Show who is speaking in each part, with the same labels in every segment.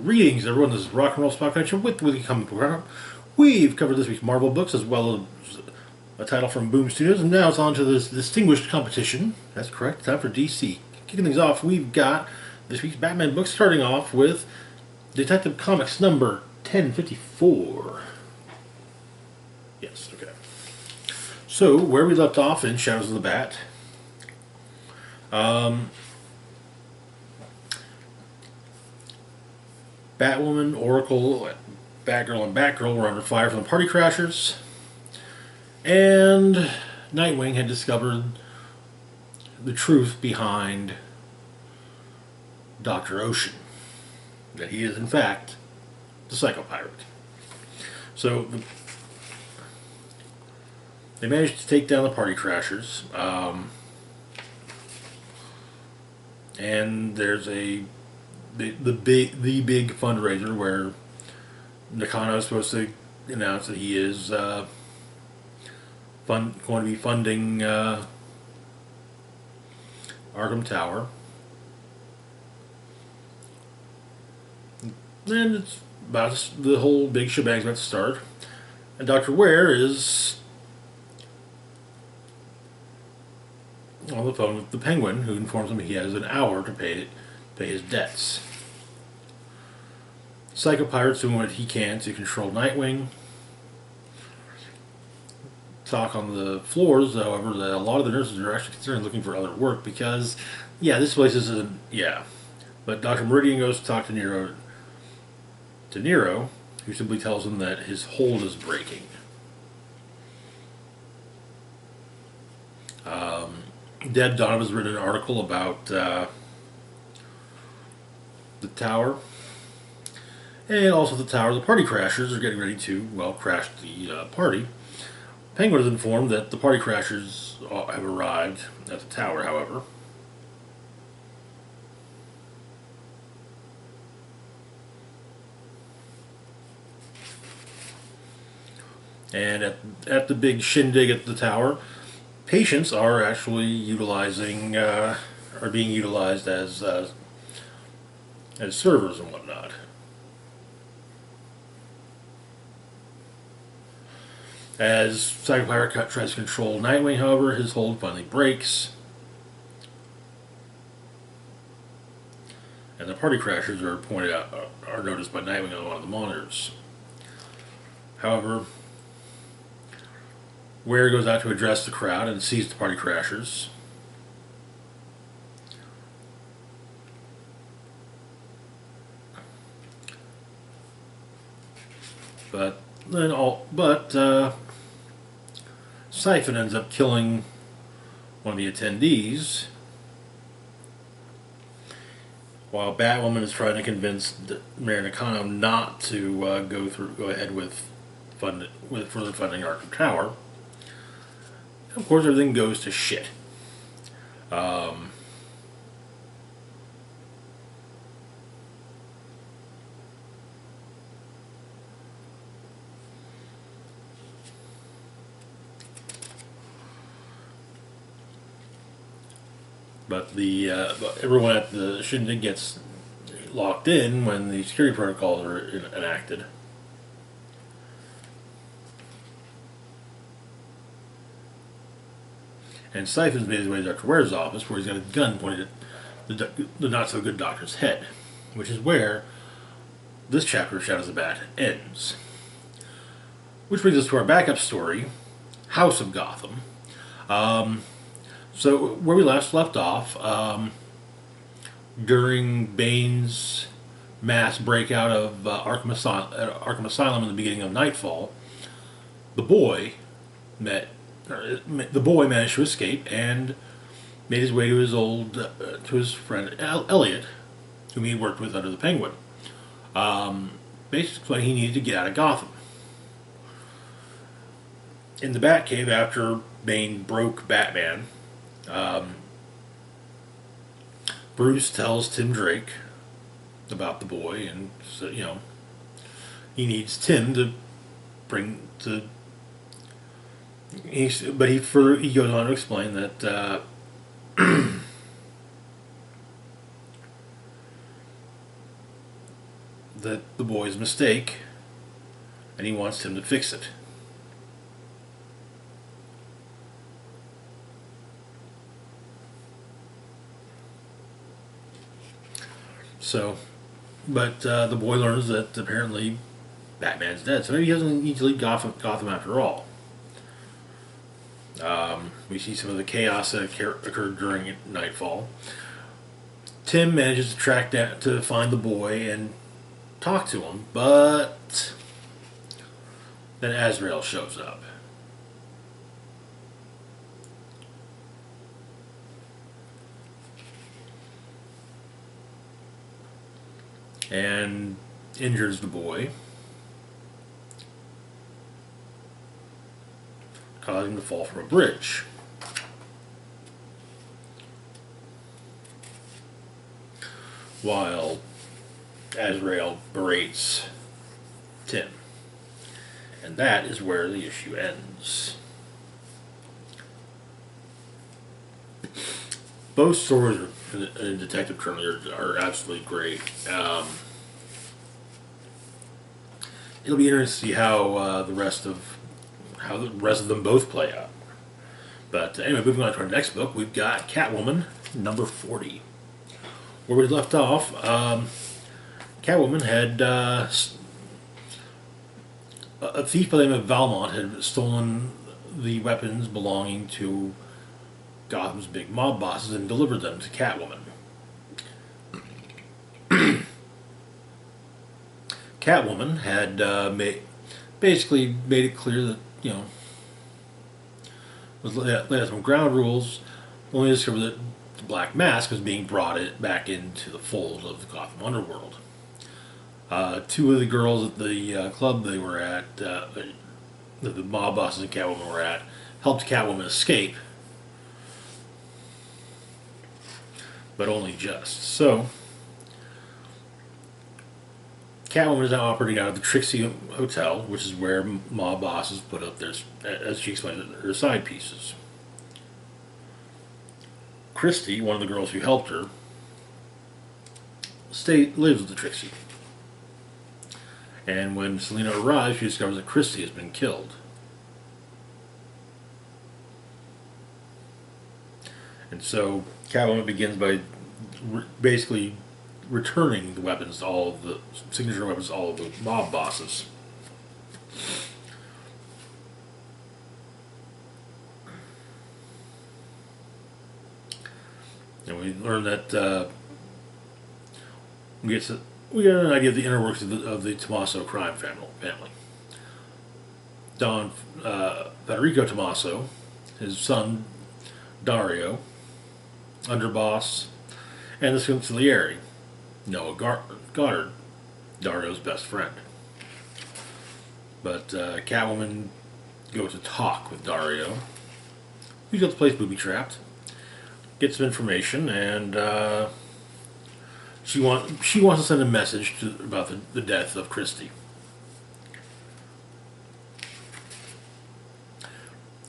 Speaker 1: Greetings, everyone. This is Rock and Roll Spot Connection with Weekly Comic Book. We've covered this week's Marvel books as well as a title from Boom Studios, and now it's on to this distinguished competition. That's correct. Time for DC. Kicking things off, we've got this week's Batman book, starting off with Detective Comics number 1054. Yes, okay. So, where we left off in Shadows of the Bat, Batwoman, Oracle, Batgirl, and Batgirl were under fire from the Party Crashers, and Nightwing had discovered the truth behind Dr. Ocean, that he is in fact the Psycho Pirate. So they managed to take down the Party Crashers, and there's the big fundraiser where Nakano is supposed to announce that he is going to be funding Arkham Tower. And it's about the whole big shebang's about to start, and Dr. Ware is on the phone with the Penguin, who informs him he has an hour to pay his debts. Psycho Pirate's doing what he can to control Nightwing. Talk on the floors, however, that a lot of the nurses are actually considering looking for other work because, yeah, this place isn't, yeah. But Dr. Meridian goes to talk to Nero, who simply tells him that his hold is breaking. Deb Donovan's written an article about the tower. And also the tower, the Party Crashers are getting ready to, well, crash the party. Penguin is informed that the Party Crashers have arrived at the tower, however. And at the big shindig at the tower, patients are actually being utilized as servers and whatnot. As Psycho Pirate tries to control Nightwing, however, his hold finally breaks, and the Party Crashers are noticed by Nightwing on one of the monitors. However, Ware goes out to address the crowd and sees the Party Crashers. But Siphon ends up killing one of the attendees, while Batwoman is trying to convince Mayor Nakano not to go ahead with further funding Arkham Tower. And of course, everything goes to shit. But everyone at the shindig gets locked in when the security protocols are enacted. And Siphon's made his way to Dr. Ware's office, where he's got a gun pointed at the not-so-good doctor's head, which is where this chapter of Shadows of the Bat ends. Which brings us to our backup story, House of Gotham. So, where we last left off, during Bane's mass breakout of Arkham Asylum in the beginning of Nightfall, the boy managed to escape and made his way to his friend Elliot, whom he worked with under the Penguin. Basically, he needed to get out of Gotham. In the Batcave, after Bane broke Batman, Bruce tells Tim Drake about the boy, and so, he needs Tim to bring to. He goes on to explain that the boy's mistake, and he wants Tim to fix it. So, but the boy learns that apparently Batman's dead, so maybe he doesn't need to leave Gotham after all. We see some of the chaos that occurred during nightfall. Tim manages to track down to find the boy and talk to him, but then Azrael shows up. And injures the boy, causing him to fall from a bridge. While Azrael berates Tim. And that is where the issue ends. Both stories in Detective Currently are absolutely great. It'll be interesting to see how the rest of them both play out. But anyway, moving on to our next book, we've got Catwoman number 40. Where we left off, Catwoman had a thief by the name of Valmont had stolen the weapons belonging to Gotham's big mob bosses and delivered them to Catwoman. Catwoman had basically made it clear that, was laid out some ground rules, only to discover that the Black Mask was being brought back into the fold of the Gotham underworld. Two of the girls at the club they were at, that the mob bosses and Catwoman were at, helped Catwoman escape, but only just. So, Catwoman is now operating out of the Trixie Hotel, which is where mob bosses put up their, as she explained it, her side pieces. Christy, one of the girls who helped her, lives with the Trixie. And when Selina arrives, she discovers that Christy has been killed. And so Catwoman begins by basically returning the weapons to all of the signature weapons to all of the mob bosses. And we learn that we get an idea of the inner workings of the Tommaso crime family. Don Federico Tommaso, his son Dario, underboss, and the consigliere, Noah Goddard, Dario's best friend. But Catwoman goes to talk with Dario. He's got the place booby-trapped. Gets some information, and she wants to send a message about the death of Christy.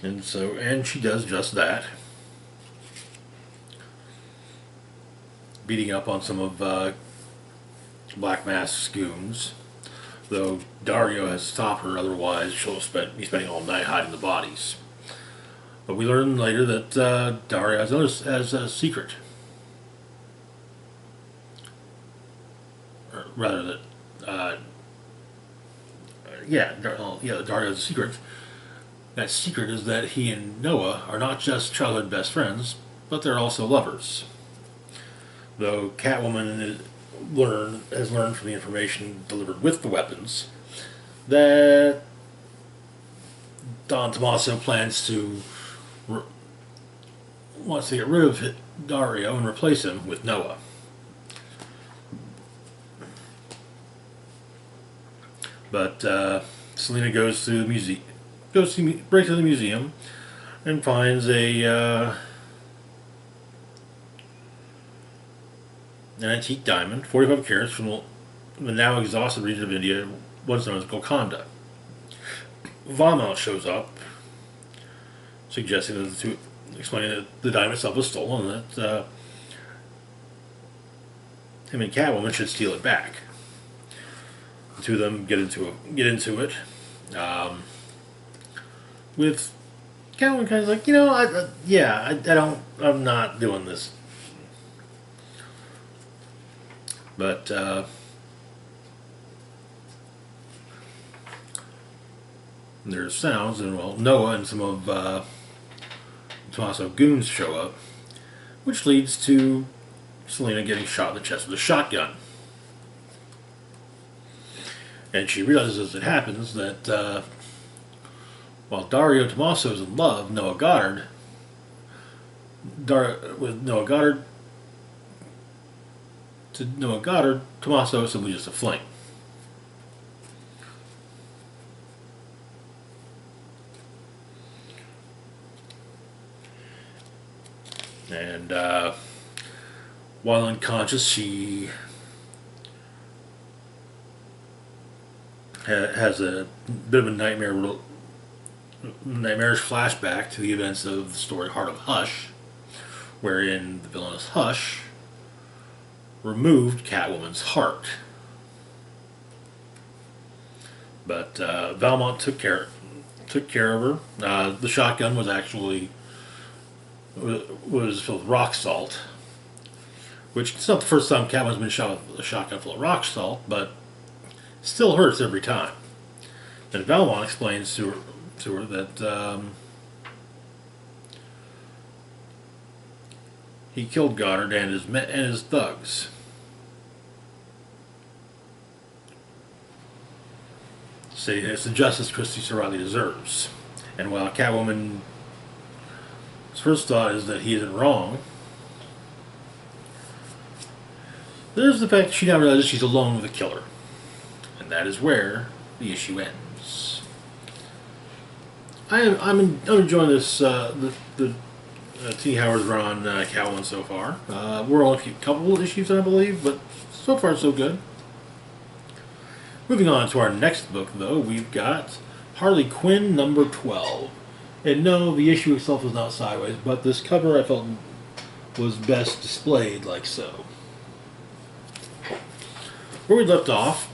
Speaker 1: And she does just that, beating up on some of Black Mask's goons. Though Dario has stopped her, otherwise she'll be spending all night hiding the bodies. But we learn later that Dario has a secret. Or rather that, Dario has a secret. That secret is that he and Noah are not just childhood best friends, but they're also lovers. Though Catwoman has learned from the information delivered with the weapons that Don Tommaso wants to get rid of Dario and replace him with Noah. But Selina breaks into the museum and finds an antique diamond, 45 carats, from the now exhausted region of India, once known as Golconda. Valmont shows up, explaining that the diamond itself was stolen, and that him and Catwoman should steal it back. The two of them get into it. With Catwoman kind of like, I'm not doing this. But there's sounds, and well, Noah and some of Tommaso goons show up, which leads to Selena getting shot in the chest with a shotgun. And she realizes as it happens that while Dario Tommaso is in love, to Noah Goddard, Tommaso is simply just a fling. And while unconscious, she has a bit of a nightmarish flashback to the events of the story Heart of Hush, wherein the villainous Hush removed Catwoman's heart. But Valmont took care of her. The shotgun was actually filled with rock salt, which is not the first time Catwoman's been shot with a shotgun full of rock salt, but still hurts every time. And Valmont explains to her that he killed Goddard and his thugs. Saying it's the justice Christy so rightly deserves. And while Catwoman's first thought is that he isn't wrong, there's the fact that she now realizes she's alone with the killer. And that is where the issue ends. I'm enjoying this the T. Howard's run on Catwoman so far. We're on a couple of issues, I believe, but so far so good. Moving on to our next book, though, we've got Harley Quinn number 12. And no, the issue itself is not sideways, but this cover I felt was best displayed like so. Where we left off,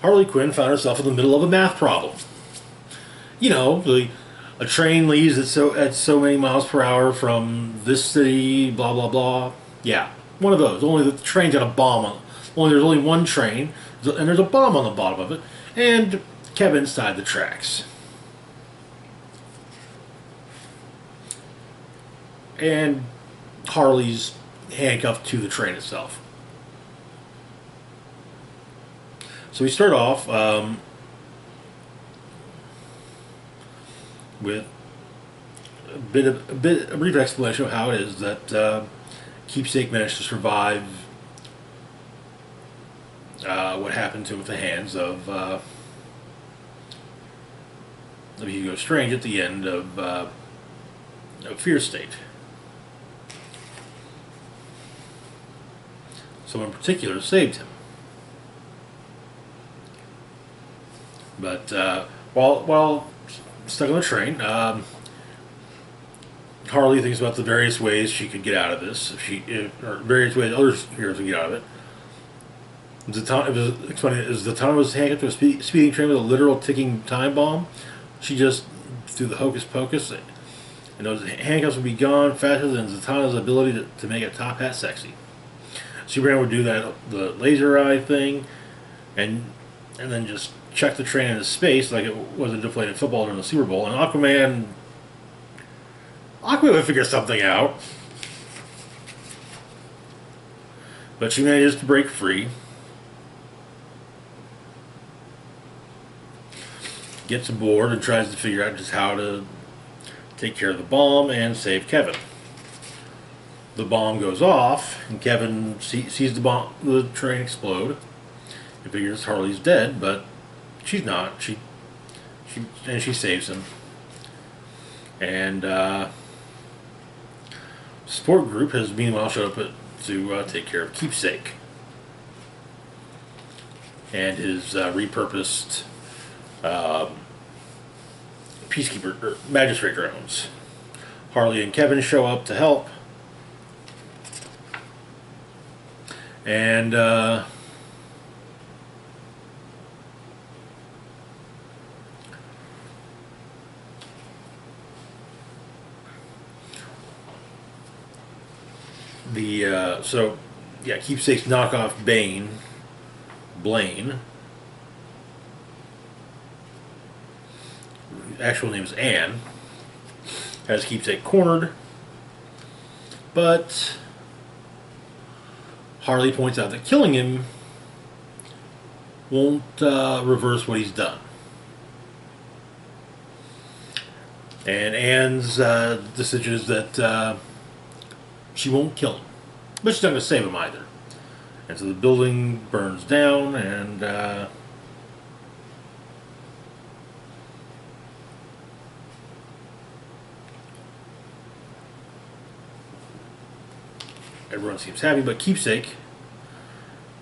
Speaker 1: Harley Quinn found herself in the middle of a math problem. You know, a train leaves at so many miles per hour from this city, blah blah blah. Yeah, one of those. Only the train's got a bomb on it. There's only one train, and there's a bomb on the bottom of it, and Kevin's inside the tracks. And Harley's handcuffed to the train itself. So we start off with a brief explanation of how it is that Keepsake managed to survive what happened to him at the hands of Hugo Strange at the end of Fear State. Someone in particular saved him. But while stuck on the train, Harley thinks about the various ways she could get out of this, or various ways other heroes could get out of it. Zatanna was handcuffed to a speeding train with a literal ticking time bomb. She just threw the hocus pocus, and those handcuffs would be gone faster than Zatanna's ability to make a top hat sexy. Superman would do that, the laser eye thing, and then just chuck the train into space like it was a deflated football during the Super Bowl. And Aquaman would figure something out, but she manages to break free. Gets aboard and tries to figure out just how to take care of the bomb and save Kevin. The bomb goes off, and Kevin sees the train explode. He figures Harley's dead, but she's not. She saves him. And support group has meanwhile showed up to take care of Keepsake and his repurposed peacekeeper or magistrate drones. Harley and Kevin show up to help, and Keepsake's knockoff Bane, Blaine. Actual name is Anne. Has Keepsake cornered, but Harley points out that killing him won't reverse what he's done. And Anne's decision is that she won't kill him, but she's not going to save him either. And so the building burns down, and everyone seems happy, but Keepsake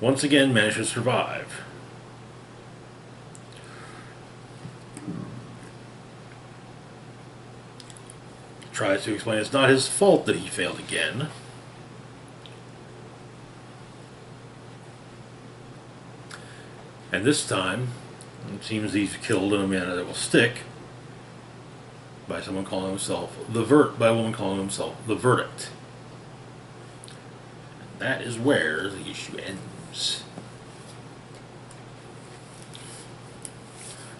Speaker 1: once again manages to survive. Tries to explain it's not his fault that he failed again. And this time, it seems he's killed in a manner that will stick by someone calling himself by a woman calling himself the Verdict. And that is where the issue ends.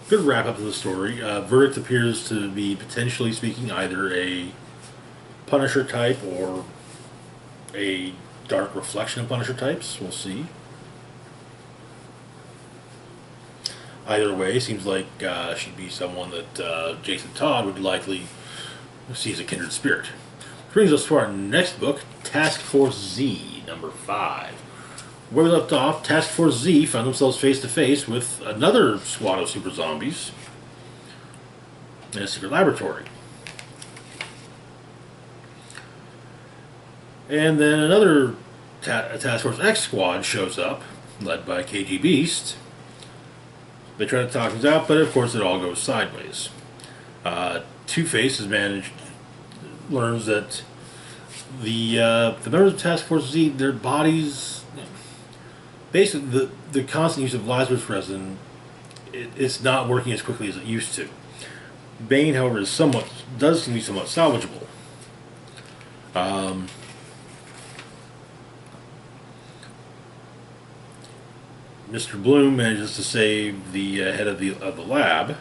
Speaker 1: Good wrap up to the story. Verdict appears to be potentially speaking either a Punisher type or a dark reflection of Punisher types. We'll see. Either way, seems like she'd be someone that Jason Todd would likely see as a kindred spirit. Which brings us to our next book, Task Force Z, number 5. Where we left off, Task Force Z found themselves face to face with another squad of super zombies in a secret laboratory. And then another Task Force X squad shows up, led by KG Beast. They try to talk things out, but of course it all goes sideways. Two-Face learns that the members of Task Force Z, their bodies, basically the constant use of Lazarus resin, it's not working as quickly as it used to. Bane, however, does seem to be somewhat salvageable. Mr. Bloom manages to save the head of the lab.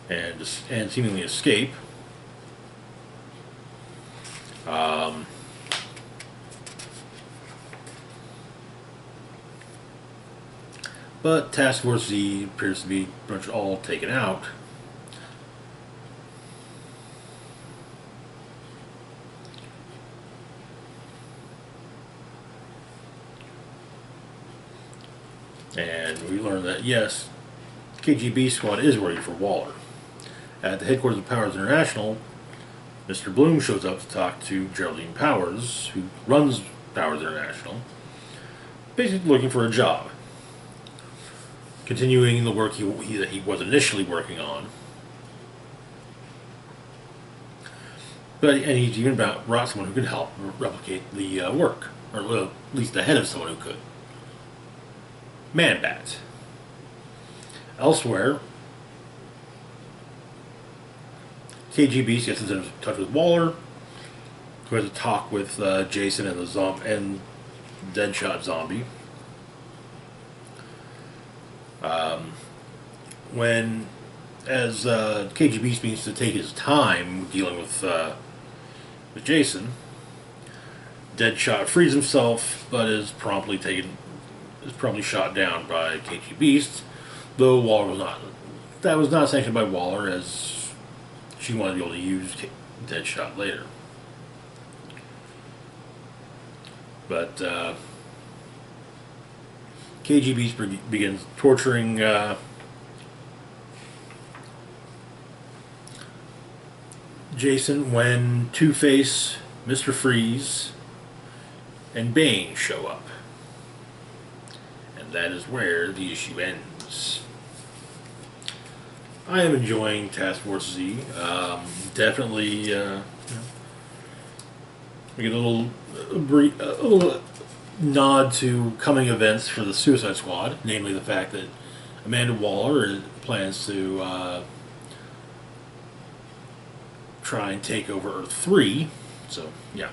Speaker 1: And seemingly escape. But Task Force Z appears to be pretty much all taken out. And we learn that, yes, KGB squad is working for Waller. At the headquarters of Powers International, Mr. Bloom shows up to talk to Geraldine Powers, who runs Powers International, basically looking for a job. Continuing the work that he was initially working on. And he's even brought someone who could help replicate the work, or at least the head of someone who could. Man-Bat. Elsewhere, KGB gets in touch with Waller, who has a talk with Jason and the Deadshot zombie. As KGB means to take his time dealing with Jason, Deadshot frees himself, but is promptly shot down by KG Beast, though Waller was not. That was not sanctioned by Waller, as she wanted to be able to use Deadshot later. But KG Beast begins torturing Jason when Two-Face, Mr. Freeze, and Bane show up. And that is where the issue ends. I am enjoying Task Force Z. Definitely we get a little nod to coming events for the Suicide Squad, namely the fact that Amanda Waller plans to try and take over Earth 3. So, yeah.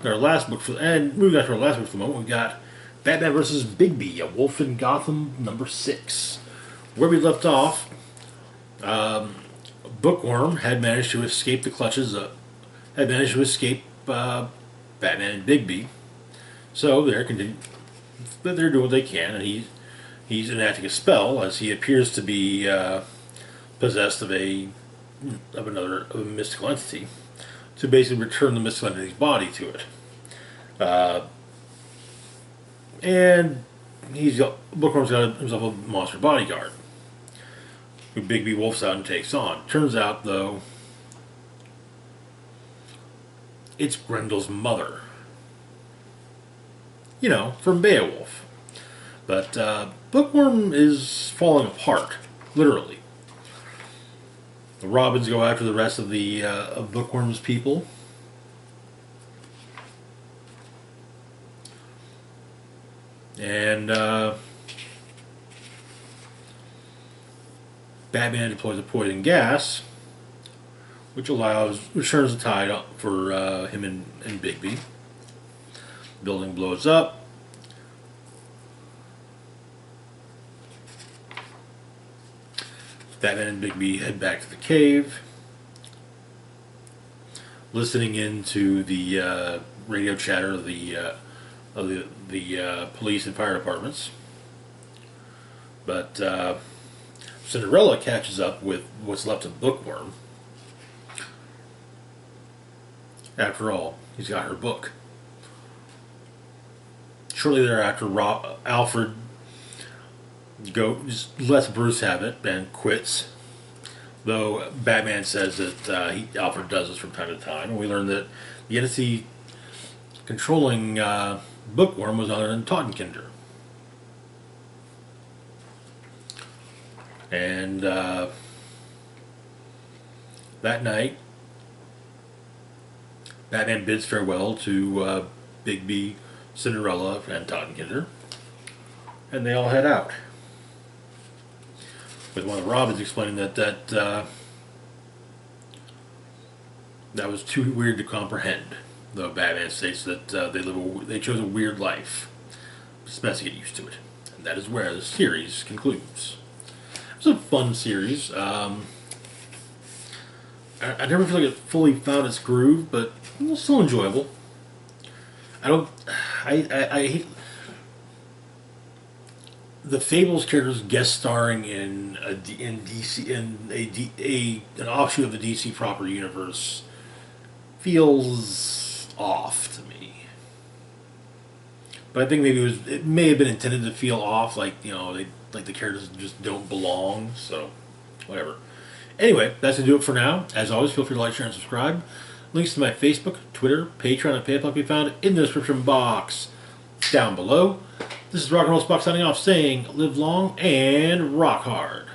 Speaker 1: Our last book moving on to our last book for the moment, we've got Batman vs. Bigby, A Wolf in Gotham, number 6. Where we left off, Bookworm had managed to escape the clutches Batman and Bigby. So they're doing what they can, and he's enacting a spell as he appears to be possessed of a mystical entity, to basically return the mystical entity's body to it. And Bookworm's got himself a monster bodyguard, who Bigby wolfs out and takes on. Turns out, though, it's Grendel's mother. You know, from Beowulf. But Bookworm is falling apart, literally. The Robins go after the rest of the of Bookworm's people. And Batman deploys a poison gas, which turns the tide up for him and Bigby. The building blows up. Batman and Bigby head back to the cave, listening into the radio chatter of the police and fire departments. But Cinderella catches up with what's left of Bookworm. After all, he's got her book. Shortly thereafter, Alfred just lets Bruce have it and quits. Though Batman says that Alfred does this from time to time. And we learn that the entity controlling Bookworm was other than Tottenkinder. And that night, Batman bids farewell to Bigby, Cinderella, and Tottenkinder. And they all head out, with one of the Robins explaining that was too weird to comprehend. Though Batman states that they chose a weird life. It's best to get used to it. And that is where the series concludes. It was a fun series. I never feel like it fully found its groove, but it was still enjoyable. I hate the Fables characters guest starring in an offshoot of the DC proper universe feels off to me. But I think maybe it may have been intended to feel off, like the characters just don't belong. So whatever. Anyway, that's gonna do it for now. As always, feel free to like, share, and subscribe. Links to my Facebook, Twitter, Patreon, and PayPal can be found in the description box down below. This is Rock and Roll Spock signing off, saying live long and rock hard.